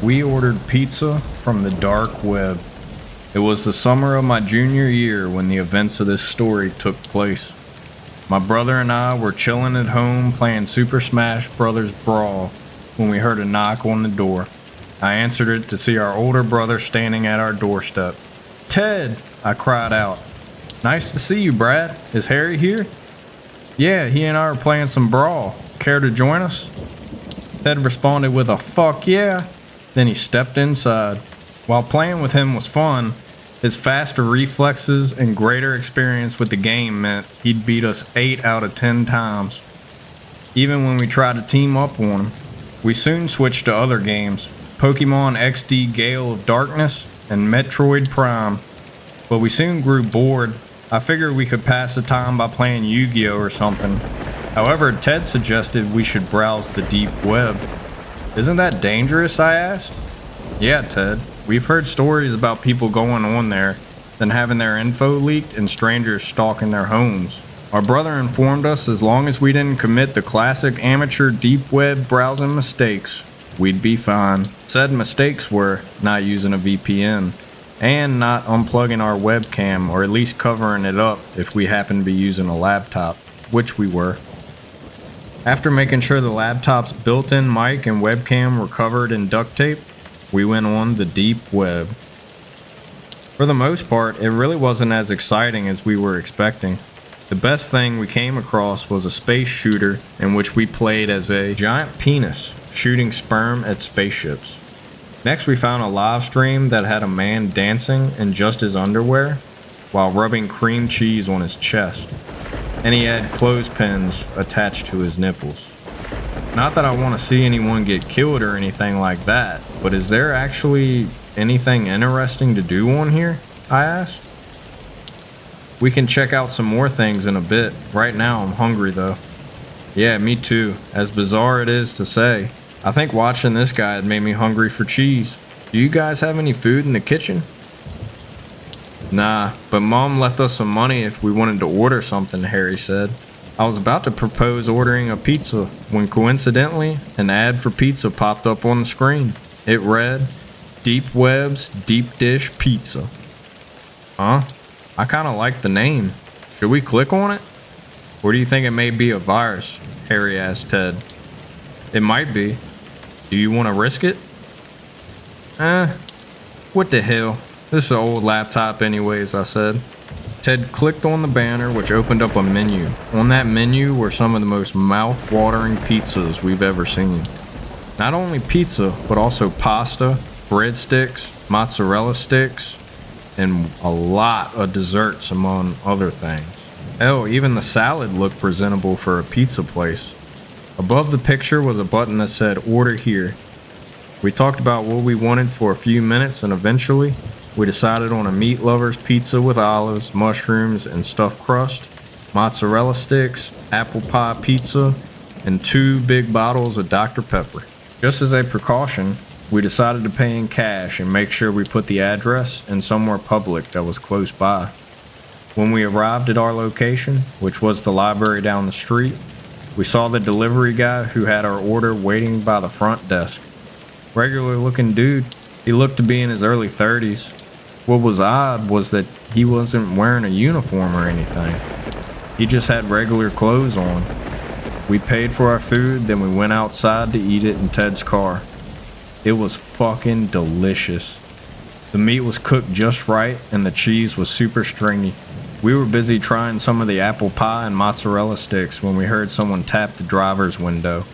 We ordered pizza from the dark web. It was the summer of my junior year when the events of this story took place. My brother and I were chilling at home playing Super Smash Bros. Brawl when we heard a knock on the door. I answered it to see our older brother standing at our doorstep. "Ted!" I cried out. "Nice to see you, Brad. Is Harry here?" "Yeah, he and I are playing some Brawl. Care to join us?" Ted responded with a "fuck yeah." Then he stepped inside. While playing with him was fun, his faster reflexes and greater experience with the game meant he'd beat us 8 out of 10 times. Even when we tried to team up on him, we soon switched to other games, Pokemon XD Gale of Darkness and Metroid Prime. But we soon grew bored. I figured we could pass the time by playing Yu-Gi-Oh or something. However, Ted suggested we should browse the deep web. "Isn't that dangerous?" I asked. "Yeah, Ted. We've heard stories about people going on there, then having their info leaked and strangers stalking their homes. Our brother informed us as long as we didn't commit the classic amateur deep web browsing mistakes, we'd be fine." Said mistakes were not using a VPN and not unplugging our webcam, or at least covering it up if we happened to be using a laptop, which we were. After making sure the laptop's built-in mic and webcam were covered in duct tape, we went on the deep web. For the most part, it really wasn't as exciting as we were expecting. The best thing we came across was a space shooter in which we played as a giant penis shooting sperm at spaceships. Next, we found a live stream that had a man dancing in just his underwear while rubbing cream cheese on his chest, and he had clothespins attached to his nipples. Not that I want to see anyone get killed or anything like that, but is there actually anything interesting to do on here? I asked. "We can check out some more things in a bit. Right now I'm hungry though." "Yeah, me too. As bizarre it is to say, I think watching this guy had made me hungry for cheese. Do you guys have any food in the kitchen?" "Nah, but Mom left us some money if we wanted to order something," Harry said. I was about to propose ordering a pizza when coincidentally an ad for pizza popped up on the screen. It read, "Deep Web's Deep Dish Pizza." Huh? I kinda like the name. Should we click on it? "Or do you think it may be a virus?" Harry asked Ted. "It might be. Do you want to risk it?" What the hell? This is an old laptop anyways," I said. Ted clicked on the banner, which opened up a menu. On that menu were some of the most mouth-watering pizzas we've ever seen. Not only pizza, but also pasta, breadsticks, mozzarella sticks, and a lot of desserts among other things. Hell, even the salad looked presentable for a pizza place. Above the picture was a button that said "Order Here." We talked about what we wanted for a few minutes, and eventually we decided on a meat lover's pizza with olives, mushrooms, and stuffed crust, mozzarella sticks, apple pie pizza, and 2 big bottles of Dr. Pepper. Just as a precaution, we decided to pay in cash and make sure we put the address in somewhere public that was close by. When we arrived at our location, which was the library down the street, we saw the delivery guy who had our order waiting by the front desk. Regular looking dude. He looked to be in his early 30s. What was odd was that he wasn't wearing a uniform or anything. He just had regular clothes on. We paid for our food, then we went outside to eat it in Ted's car. It was fucking delicious. The meat was cooked just right and the cheese was super stringy. We were busy trying some of the apple pie and mozzarella sticks when we heard someone tap the driver's window.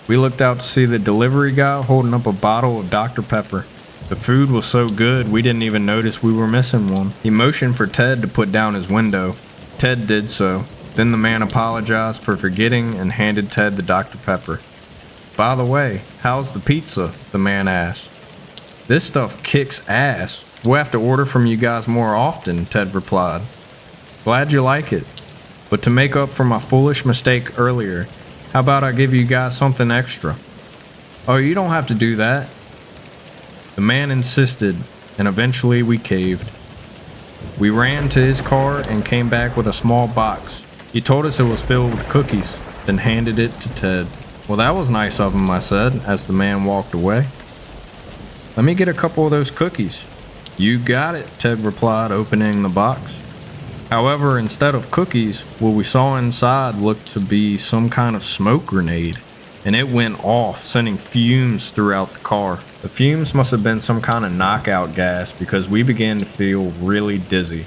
We looked out to see the delivery guy holding up a bottle of Dr. Pepper. The food was so good we didn't even notice we were missing one. He motioned for Ted to put down his window. Ted did so. Then the man apologized for forgetting and handed Ted the Dr. Pepper. "By the way, how's the pizza?" the man asked. "This stuff kicks ass. We'll have to order from you guys more often," Ted replied. "Glad you like it. But to make up for my foolish mistake earlier, how about I give you guys something extra?" "Oh, you don't have to do that." The man insisted, and eventually we caved. We ran to his car and came back with a small box. He told us it was filled with cookies, then handed it to Ted. "Well, that was nice of him," I said, as the man walked away. Let me get a couple of those cookies. You got it, Ted replied, opening the box. However, instead of cookies, what we saw inside looked to be some kind of smoke grenade, and it went off, sending fumes throughout the car. The fumes must have been some kind of knockout gas because we began to feel really dizzy.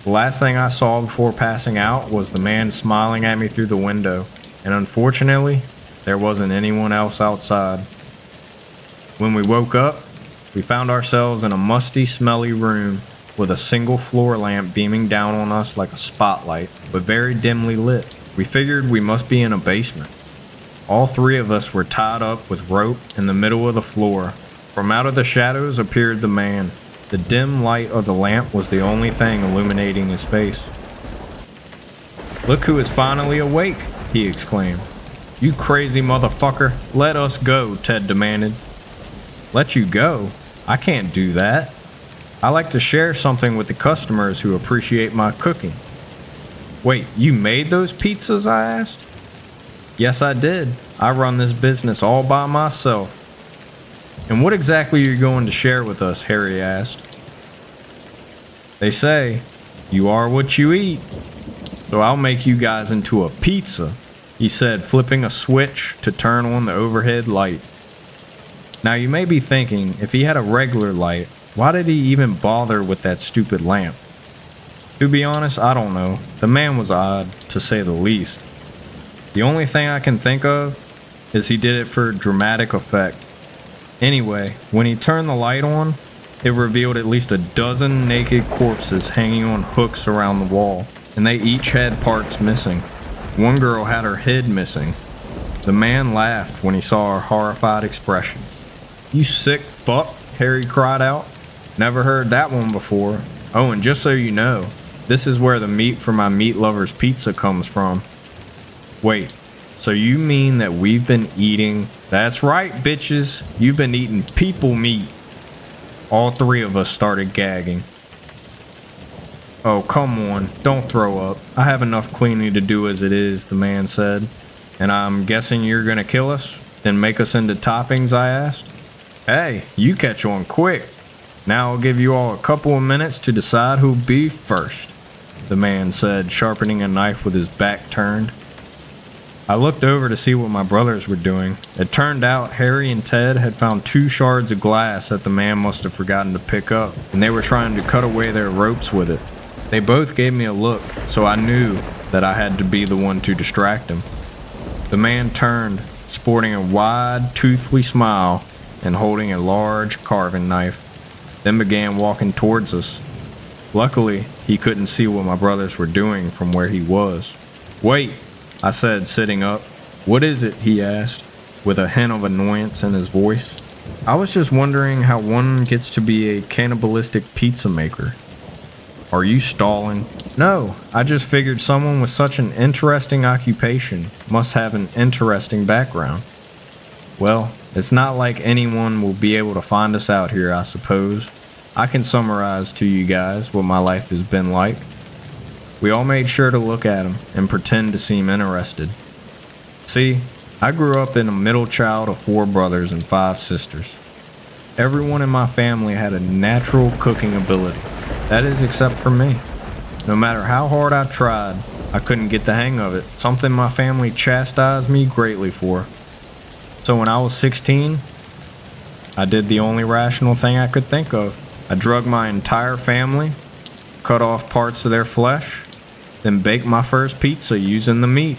The last thing I saw before passing out was the man smiling at me through the window, and unfortunately, there wasn't anyone else outside. When we woke up, we found ourselves in a musty, smelly room with a single floor lamp beaming down on us like a spotlight, but very dimly lit. We figured we must be in a basement. All three of us were tied up with rope in the middle of the floor. From out of the shadows appeared the man. The dim light of the lamp was the only thing illuminating his face. "Look who is finally awake," he exclaimed. "You crazy motherfucker, let us go," Ted demanded. "Let you go? I can't do that. I like to share something with the customers who appreciate my cooking." "Wait, you made those pizzas?" I asked. "Yes, I did. I run this business all by myself." "And what exactly are you going to share with us?" Harry asked. "They say, you are what you eat. So I'll make you guys into a pizza," he said, flipping a switch to turn on the overhead light. Now you may be thinking, if he had a regular light, why did he even bother with that stupid lamp? To be honest, I don't know. The man was odd, to say the least. The only thing I can think of is he did it for dramatic effect. Anyway, when he turned the light on, it revealed at least a dozen naked corpses hanging on hooks around the wall, and they each had parts missing. One girl had her head missing. The man laughed when he saw our horrified expressions. "You sick fuck," Harry cried out. "Never heard that one before. Oh, and just so you know, this is where the meat for my meat lover's pizza comes from." "Wait, so you mean that we've been eating..." "That's right, bitches. You've been eating people meat." All three of us started gagging. "Oh, come on. Don't throw up. I have enough cleaning to do as it is," the man said. "And I'm guessing you're gonna kill us? Then make us into toppings?" I asked. "Hey, you catch on quick. Now I'll give you all a couple of minutes to decide who'll be first," the man said, sharpening a knife with his back turned. I looked over to see what my brothers were doing. It turned out Harry and Ted had found 2 shards of glass that the man must have forgotten to pick up, and they were trying to cut away their ropes with it. They both gave me a look, so I knew that I had to be the one to distract him. The man turned, sporting a wide, toothly smile and holding a large carving knife, then began walking towards us. Luckily, he couldn't see what my brothers were doing from where he was. "Wait," I said, sitting up. "What is it?" he asked, with a hint of annoyance in his voice. "I was just wondering how one gets to be a cannibalistic pizza maker." "Are you stalling?" "No, I just figured someone with such an interesting occupation must have an interesting background." "Well, it's not like anyone will be able to find us out here, I suppose. I can summarize to you guys what my life has been like." We all made sure to look at him and pretend to seem interested. "See, I grew up in a middle child of 4 brothers and 5 sisters. Everyone in my family had a natural cooking ability. That is, except for me. No matter how hard I tried, I couldn't get the hang of it, something my family chastised me greatly for. So when I was 16, I did the only rational thing I could think of. I drugged my entire family, cut off parts of their flesh, then baked my first pizza using the meat.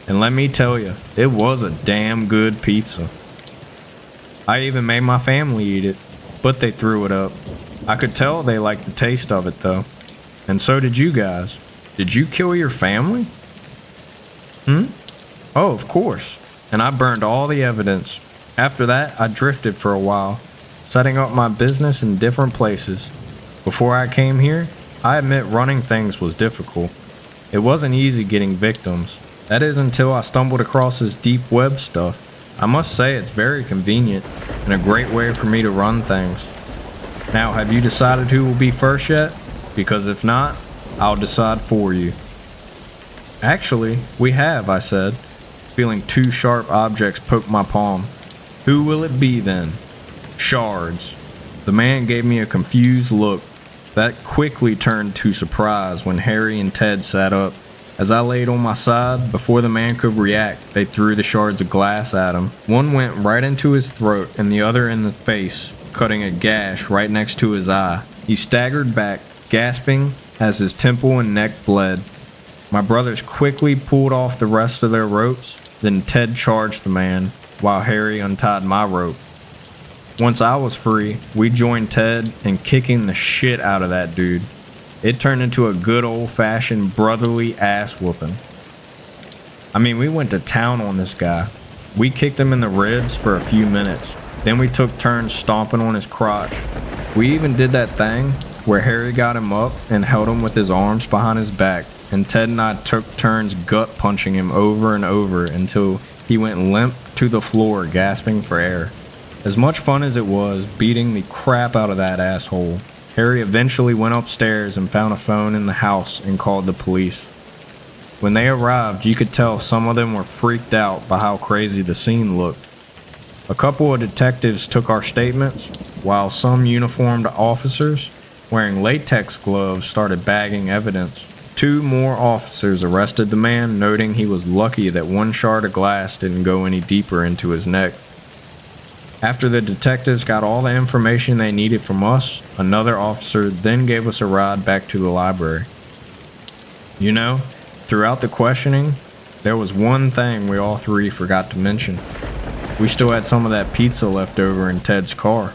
And let me tell you, it was a damn good pizza. I even made my family eat it, but they threw it up. I could tell they liked the taste of it though. And so did you guys. Did you kill your family?" "Oh, of course. And I burned all the evidence. After that, I drifted for a while, setting up my business in different places. Before I came here, I admit running things was difficult. It wasn't easy getting victims. That is until I stumbled across this deep web stuff. I must say it's very convenient and a great way for me to run things. Now, have you decided who will be first yet? Because if not, I'll decide for you." "Actually, we have," I said, feeling 2 sharp objects poke my palm. "Who will it be then?" Shards. The man gave me a confused look that quickly turned to surprise when Harry and Ted sat up. As I laid on my side, before the man could react, they threw the shards of glass at him. One went right into his throat and the other in the face, cutting a gash right next to his eye. He staggered back, gasping as his temple and neck bled. My brothers quickly pulled off the rest of their ropes, then Ted charged the man, while Harry untied my rope. Once I was free, we joined Ted in kicking the shit out of that dude. It turned into a good old-fashioned brotherly ass whooping. I mean, we went to town on this guy. We kicked him in the ribs for a few minutes. Then we took turns stomping on his crotch. We even did that thing where Harry got him up and held him with his arms behind his back, and Ted and I took turns gut punching him over and over until he went limp to the floor, gasping for air. As much fun as it was beating the crap out of that asshole, Harry eventually went upstairs and found a phone in the house and called the police. When they arrived, you could tell some of them were freaked out by how crazy the scene looked. A couple of detectives took our statements, while some uniformed officers wearing latex gloves started bagging evidence. 2 more officers arrested the man, noting he was lucky that one shard of glass didn't go any deeper into his neck. After the detectives got all the information they needed from us, another officer then gave us a ride back to the library. You know, throughout the questioning, there was one thing we all 3 forgot to mention. We still had some of that pizza left over in Ted's car.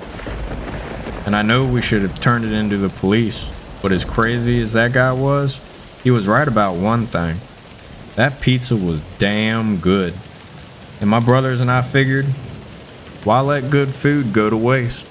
And I know we should have turned it into the police, but as crazy as that guy was, he was right about one thing. That pizza was damn good. And my brothers and I figured, why let good food go to waste?